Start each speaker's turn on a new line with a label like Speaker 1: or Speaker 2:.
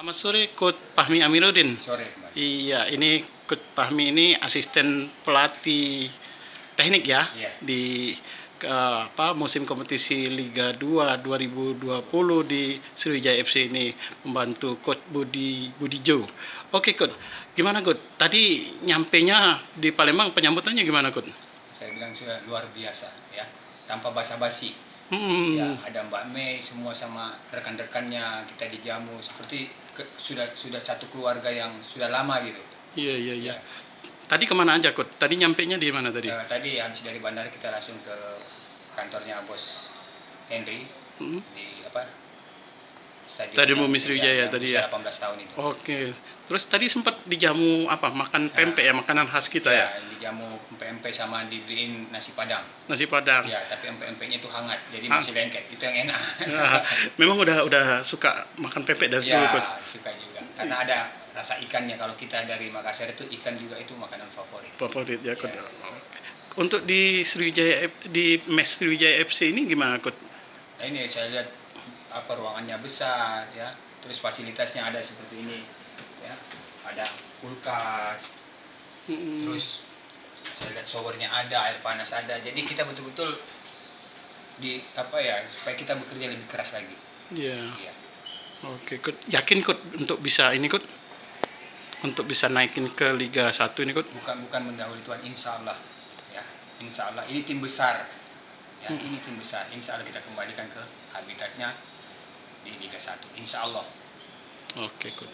Speaker 1: Selamat sore, Coach Fahmi Amiruddin.
Speaker 2: Sore, Mas.
Speaker 1: Iya, ini Coach Fahmi ini asisten pelatih teknik ya
Speaker 2: Iya.
Speaker 1: di musim kompetisi Liga 2 2020 di Sriwijaya FC ini membantu Coach Budijo. Oke, Coach. Gimana, Coach? Tadi nyampenya di Palembang penyambutannya gimana, Coach?
Speaker 2: Saya bilang sudah luar biasa ya, tanpa basa-basi. Ya, ada Mbak Mei semua sama rekan-rekannya, kita dijamu seperti sudah satu keluarga yang sudah lama gitu.
Speaker 1: Iya.
Speaker 2: Ya.
Speaker 1: Tadi kemana aja, Coach? Tadi nyampenya di mana tadi?
Speaker 2: Tadi habis dari bandara kita langsung ke kantornya Bos Henry di
Speaker 1: Stadion Bumi Sriwijaya tadi ya.
Speaker 2: 18 tahun itu.
Speaker 1: Oke. Terus tadi sempat dijamu makan pempek ya, makanan khas kita ya.
Speaker 2: Dijamu pempek sama dibeliin nasi padang.
Speaker 1: Nasi padang.
Speaker 2: Ya, tapi pempeknya itu hangat, jadi masih lengket. Itu yang enak.
Speaker 1: Nah, memang udah suka makan pempek dari dulu, Coach.
Speaker 2: Ya, suka juga. Karena ada rasa ikannya. Kalau kita dari Makassar itu ikan juga itu makanan favorit.
Speaker 1: Favorit ya, Coach. Ya. Untuk di mes Sriwijaya FC ini gimana, Coach?
Speaker 2: Nah, ini saya lihat ruangannya besar ya. Terus fasilitasnya ada seperti ini ya. Ada kulkas. Terus saya lihat showernya ada, air panas ada. Jadi kita betul-betul supaya kita bekerja lebih keras lagi.
Speaker 1: Iya. Oke, Coach. Yakin, Coach, untuk bisa ini, Coach? Untuk bisa naikin ke Liga 1 ini, Coach?
Speaker 2: Bukan mendahului Tuhan, insya Allah. Ya, insya Allah. Ini tim besar. Ya, ini tim besar. Insya Allah kita kembalikan ke habitatnya di Liga 1. Insya Allah.
Speaker 1: Oke, Coach.